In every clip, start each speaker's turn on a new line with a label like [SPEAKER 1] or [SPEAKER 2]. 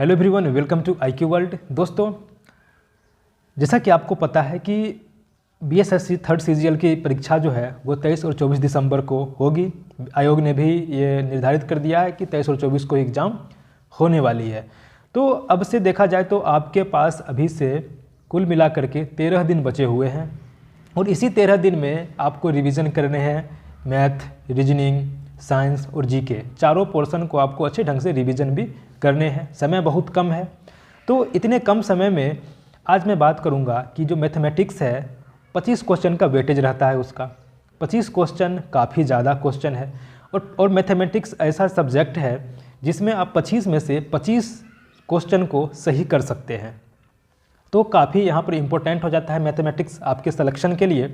[SPEAKER 1] Hello everyone, welcome to IQ world. दोस्तों, जैसा कि आपको पता है कि BSSC थर्ड CGL की परीक्षा जो है वो 23 और 24 दिसंबर को होगी। आयोग ने भी ये निर्धारित कर दिया है कि 23 और 24 को एग्ज़ाम होने वाली है। तो अब से देखा जाए तो आपके पास अभी से कुल मिलाकर के 13 दिन बचे हुए हैं और इसी 13 दिन में आपको रिवीजन करने हैं। मैथ, रीजनिंग, साइंस और GK चारों पोर्शन को आपको अच्छे ढंग से रिवीजन भी करने हैं। समय बहुत कम है, तो इतने कम समय में आज मैं बात करूंगा कि जो मैथमेटिक्स है 25 क्वेश्चन का वेटेज रहता है उसका। 25 क्वेश्चन काफ़ी ज़्यादा क्वेश्चन है और मैथमेटिक्स ऐसा सब्जेक्ट है जिसमें आप 25 में से 25 क्वेश्चन को सही कर सकते हैं। तो काफ़ी यहाँ पर इम्पोर्टेंट हो जाता है मैथमेटिक्स आपके सिलेक्शन के लिए।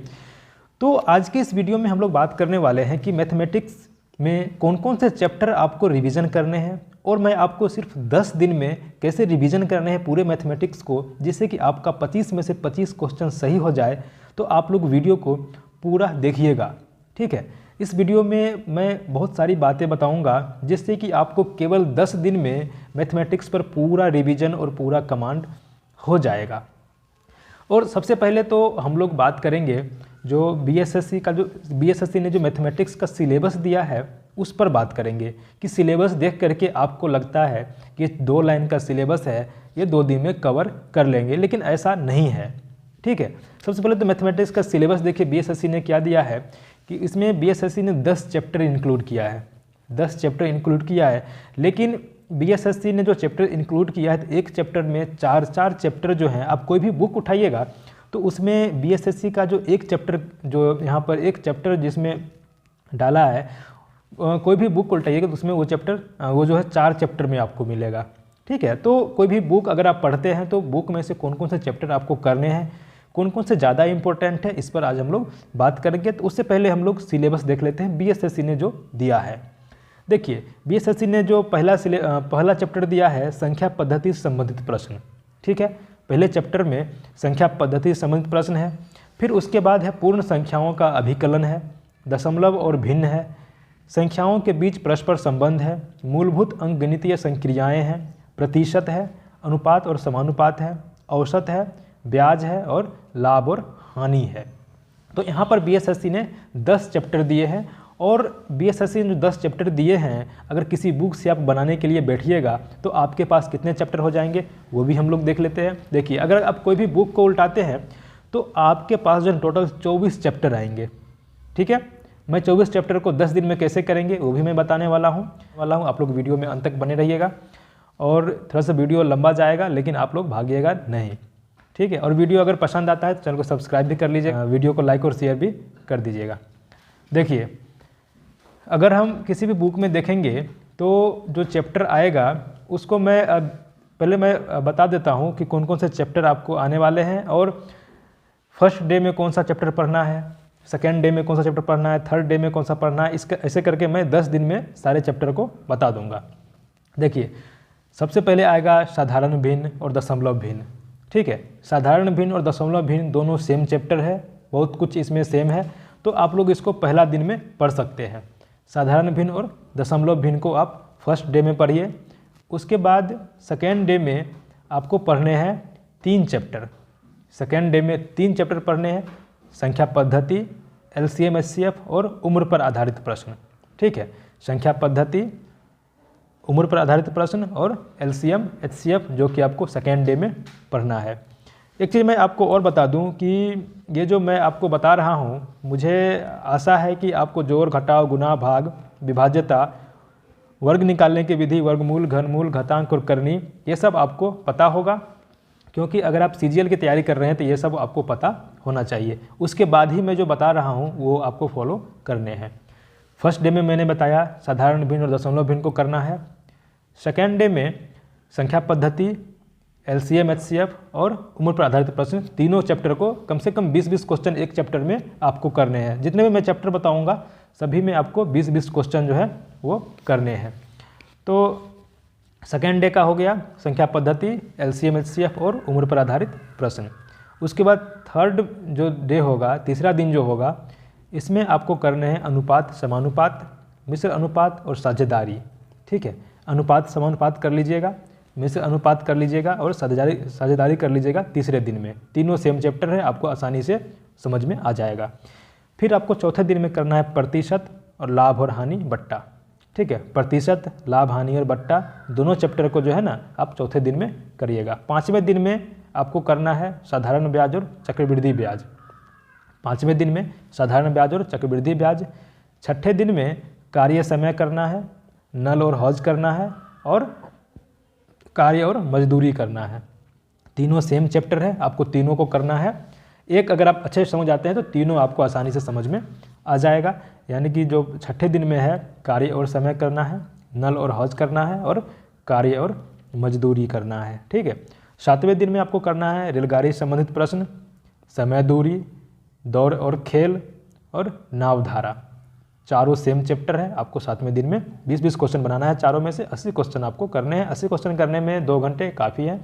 [SPEAKER 1] तो आज के इस वीडियो में हम लोग बात करने वाले हैं कि मैथमेटिक्स में कौन कौन से चैप्टर आपको रिवीजन करने हैं और मैं आपको सिर्फ 10 दिन में कैसे रिवीजन करने हैं पूरे मैथमेटिक्स को, जिससे कि आपका 25 में से 25 क्वेश्चन सही हो जाए। तो आप लोग वीडियो को पूरा देखिएगा, ठीक है। इस वीडियो में मैं बहुत सारी बातें बताऊंगा जिससे कि आपको केवल 10 दिन में मैथमेटिक्स पर पूरा रिवीजन और पूरा कमांड हो जाएगा। और सबसे पहले तो हम लोग बात करेंगे जो BSSC ने जो मैथमेटिक्स का सिलेबस दिया है उस पर बात करेंगे कि सिलेबस देख करके आपको लगता है कि 2 लाइन का सिलेबस है, ये 2 दिन में कवर कर लेंगे, लेकिन ऐसा नहीं है, ठीक है। सबसे पहले तो मैथमेटिक्स का सिलेबस देखिए BSSC ने क्या दिया है कि इसमें BSSC ने 10 चैप्टर इंक्लूड किया है। 10 चैप्टर इंक्लूड किया है, लेकिन BSSC ने जो चैप्टर इंक्लूड किया है तो एक चैप्टर में 4 चैप्टर जो हैं, आप कोई भी बुक उठाइएगा तो उसमें BSSC का जो एक चैप्टर, जो यहाँ पर एक चैप्टर जिसमें डाला है, कोई भी बुक उठाइएगा तो उसमें वो चैप्टर वो जो है 4 चैप्टर में आपको मिलेगा, ठीक है। तो कोई भी बुक अगर आप पढ़ते हैं तो बुक में से कौन कौन से चैप्टर आपको करने हैं, कौन कौन से ज़्यादा इंपॉर्टेंट है, इस पर आज हम लोग बात करेंगे। तो उससे पहले हम लोग सिलेबस देख लेते हैं BSSC ने जो दिया है। देखिए BSSC ने जो पहला चैप्टर दिया है संख्या पद्धति से संबंधित प्रश्न, ठीक है। पहले चैप्टर में संख्या पद्धति से संबंधित प्रश्न है। फिर उसके बाद है पूर्ण संख्याओं का अभिकलन है, दशमलव और भिन्न है, संख्याओं के बीच परस्पर संबंध है, मूलभूत अंकगणितीय संक्रियाएं हैं, प्रतिशत है, अनुपात और समानुपात है, औसत है, ब्याज है और लाभ और हानि है। तो यहाँ पर BSSC ने 10 चैप्टर दिए हैं और BSSC ने जो 10 चैप्टर दिए हैं, अगर किसी बुक से आप बनाने के लिए बैठिएगा तो आपके पास कितने चैप्टर हो जाएंगे वो भी हम लोग देख लेते हैं। देखिए, अगर आप कोई भी बुक को उल्टाते हैं तो आपके पास जो टोटल 24 चैप्टर आएंगे, ठीक है। मैं 24 चैप्टर को 10 दिन में कैसे करेंगे वो भी मैं बताने वाला हूँ। आप लोग वीडियो में अंत तक बने रहिएगा और थोड़ा सा वीडियो लंबा जाएगा, लेकिन आप लोग भागिएगा नहीं, ठीक है। और वीडियो अगर पसंद आता है तो चैनल को सब्सक्राइब भी कर लीजिएगा, वीडियो को लाइक और शेयर भी कर दीजिएगा। देखिए, अगर हम किसी भी बुक में देखेंगे तो जो चैप्टर आएगा उसको पहले मैं बता देता हूँ कि कौन कौन से चैप्टर आपको आने वाले हैं और फर्स्ट डे में कौन सा चैप्टर पढ़ना है, सेकेंड डे में कौन सा चैप्टर पढ़ना है, थर्ड डे में कौन सा पढ़ना है। इसका ऐसे करके मैं 10 दिन में सारे चैप्टर को बता दूंगा। देखिए, सबसे पहले आएगा साधारण भिन्न और दशमलव भिन्न, ठीक है। साधारण भिन्न और दशमलव भिन्न दोनों सेम चैप्टर है, बहुत कुछ इसमें सेम है, तो आप लोग इसको पहला दिन में पढ़ सकते हैं। साधारण भिन्न और दशमलव भिन्न को आप फर्स्ट डे में पढ़िए। उसके बाद सेकेंड डे में आपको पढ़ने हैं 3 चैप्टर। सेकेंड डे में 3 चैप्टर पढ़ने हैं, संख्या पद्धति, LCM HCF और उम्र पर आधारित प्रश्न, ठीक है। संख्या पद्धति, उम्र पर आधारित प्रश्न और LCM HCF जो कि आपको सेकेंड डे में पढ़ना है। एक चीज़ मैं आपको और बता दूं कि ये जो मैं आपको बता रहा हूं, मुझे आशा है कि आपको जोड़, घटाव, गुणा, भाग, विभाज्यता, वर्ग निकालने की विधि, वर्गमूल, घनमूल, घातांक और करनी, ये सब आपको पता होगा, क्योंकि अगर आप CGL की तैयारी कर रहे हैं तो ये सब आपको पता होना चाहिए। उसके बाद ही मैं जो बता रहा हूँ वो आपको फॉलो करने हैं। फर्स्ट डे में मैंने बताया साधारण भिन्न और दशमलव भिन्न को करना है। सेकेंड डे में संख्या पद्धति, LCM HCF और उम्र पर आधारित प्रश्न, तीनों चैप्टर को कम से कम 20-20 क्वेश्चन एक चैप्टर में आपको करने हैं। जितने भी मैं चैप्टर बताऊंगा सभी में आपको 20-20 क्वेश्चन जो है वो करने हैं। तो सेकेंड डे का हो गया संख्या पद्धति, LCM HCF और उम्र पर आधारित प्रश्न। उसके बाद थर्ड जो डे होगा, तीसरा दिन जो होगा, इसमें आपको करने हैं अनुपात, समानुपात, मिश्र अनुपात और साझेदारी, ठीक है। अनुपात समानुपात कर लीजिएगा, मिश्र अनुपात कर लीजिएगा और साझेदारी कर लीजिएगा तीसरे दिन में। तीनों सेम चैप्टर है, आपको आसानी से समझ में आ जाएगा। फिर आपको चौथे दिन में करना है प्रतिशत और लाभ और हानि बट्टा। ठीक है, प्रतिशत, लाभ, हानि और बट्टा दोनों चैप्टर को जो है ना आप चौथे दिन में करिएगा। पाँचवें दिन में आपको करना है साधारण ब्याज और चक्रवृद्धि ब्याज। पाँचवें दिन में साधारण ब्याज और चक्रवृद्धि ब्याज। छठे दिन में कार्य समय करना है, नल और हौज करना है और कार्य और मजदूरी करना है। तीनों सेम चैप्टर है, आपको तीनों को करना है। एक अगर आप अच्छे से समझ आते हैं तो तीनों आपको आसानी से समझ में आ जाएगा। यानी कि जो छठे दिन में है कार्य और समय करना है, नल और हौज करना है और कार्य और मजदूरी करना है। ठीक है, सातवें दिन में आपको करना है रेलगाड़ी संबंधित प्रश्न, समय दूरी, दौड़ और खेल और नावधारा। चारों सेम चैप्टर है, आपको सातवें दिन में 20-20 क्वेश्चन बनाना है। चारों में से 80 क्वेश्चन आपको करने हैं। 80 क्वेश्चन करने में 2 घंटे काफ़ी है।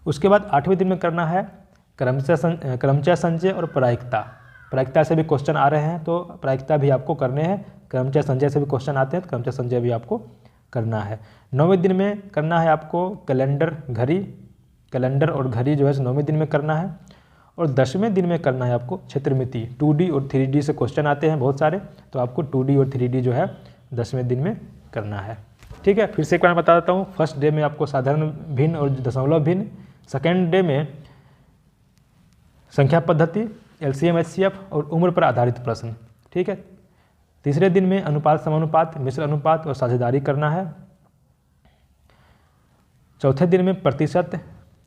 [SPEAKER 1] उसके बाद आठवें दिन में करना है क्रमचय संचय और प्रायिकता। प्रायिकता से भी क्वेश्चन आ रहे हैं तो प्रायिकता भी आपको करने हैं। क्रमचय संचय से भी क्वेश्चन आते हैं तो क्रमचय संचय भी आपको करना है। 9वें दिन में करना है आपको कैलेंडर और घड़ी जो है 9वें दिन में करना है। और 10वें दिन में करना है आपको क्षेत्रमिति। 2D और 3D से क्वेश्चन आते हैं बहुत सारे, तो आपको 2D और 3D जो है 10वें दिन में करना है। ठीक है, फिर से एक बार बता देता हूँ। फर्स्ट डे में आपको साधारण भिन्न और दशमलव भिन्न। सेकेंड डे में संख्या पद्धति, LCM HCF और उम्र पर आधारित प्रश्न। ठीक है, तीसरे दिन में अनुपात समानुपात, मिश्र अनुपात और साझेदारी करना है। चौथे दिन में प्रतिशत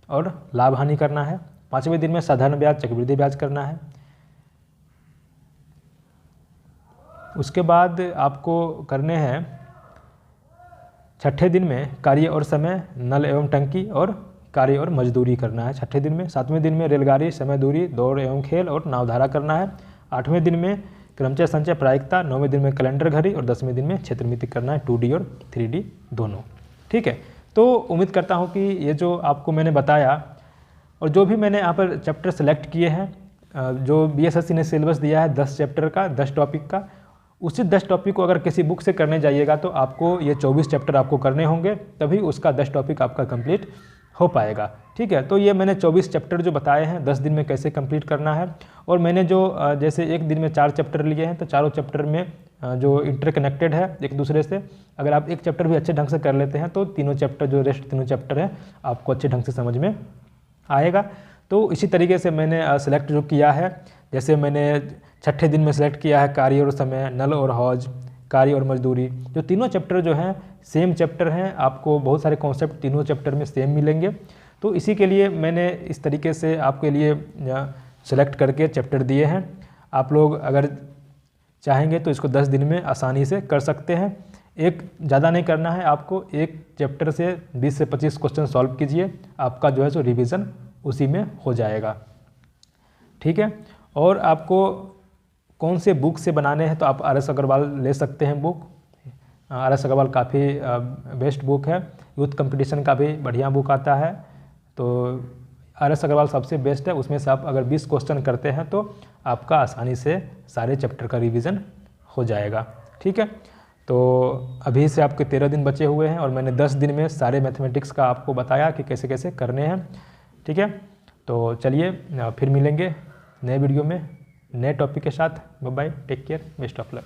[SPEAKER 1] और लाभ हानि करना है। पाँचवें दिन में साधारण ब्याज चक्रवृद्धि ब्याज करना है। उसके बाद आपको करने हैं छठे दिन में कार्य और समय, नल एवं टंकी और कार्य और मजदूरी करना है छठे दिन में। सातवें दिन में रेलगाड़ी, समय दूरी, दौड़ एवं खेल और नावधारा करना है। आठवें दिन में क्रमचय संचय प्रायिकता। 9वें दिन में कैलेंडर घड़ी और 10वें दिन में क्षेत्रमिति करना है, 2D और 3D दोनों। ठीक है, तो उम्मीद करता हूँ कि ये जो आपको मैंने बताया और जो भी मैंने यहाँ पर चैप्टर सेलेक्ट किए हैं, जो BSSC ने सिलेबस दिया है 10 चैप्टर का, 10 टॉपिक का, उसी 10 टॉपिक को अगर किसी बुक से करने जाइएगा तो आपको ये 24 चैप्टर आपको करने होंगे, तभी उसका 10 टॉपिक आपका कंप्लीट हो पाएगा। ठीक है, तो ये मैंने 24 चैप्टर जो बताए हैं 10 दिन में कैसे कंप्लीट करना है। और मैंने जो जैसे एक दिन में 4 चैप्टर लिए हैं तो चारों चैप्टर में जो इंटरकनेक्टेड है एक दूसरे से, अगर आप एक चैप्टर भी अच्छे ढंग से कर लेते हैं तो तीनों चैप्टर जो रेस्ट तीनों चैप्टर हैं आपको अच्छे ढंग से समझ में आएगा। तो इसी तरीके से मैंने सेलेक्ट जो किया है, जैसे मैंने छठे दिन में सेलेक्ट किया है कार्य और समय, नल और हौज, कार्य और मजदूरी। जो तीनों चैप्टर जो हैं सेम चैप्टर हैं, आपको बहुत सारे कॉन्सेप्ट तीनों चैप्टर में सेम मिलेंगे। तो इसी के लिए मैंने इस तरीके से आपके लिए सेलेक्ट करके चैप्टर दिए हैं। आप लोग अगर चाहेंगे तो इसको 10 दिन में आसानी से कर सकते हैं। एक ज़्यादा नहीं करना है, आपको एक चैप्टर से 20 से 25 क्वेश्चन सॉल्व कीजिए, आपका जो है सो रिवीजन उसी में हो जाएगा। ठीक है, और आपको कौन से बुक से बनाने हैं तो आप RS अग्रवाल ले सकते हैं बुक। RS अग्रवाल काफ़ी बेस्ट बुक है, यूथ कंपटीशन का भी बढ़िया बुक आता है। तो RS अग्रवाल सबसे बेस्ट है, उसमें से आप अगर 20 क्वेश्चन करते हैं तो आपका आसानी से सारे चैप्टर का रिवीजन हो जाएगा। ठीक है, तो अभी से आपके 13 दिन बचे हुए हैं और मैंने 10 दिन में सारे मैथमेटिक्स का आपको बताया कि कैसे कैसे करने हैं। ठीक है, तो चलिए फिर मिलेंगे नए वीडियो में नए टॉपिक के साथ। Bye bye, take care, best of luck.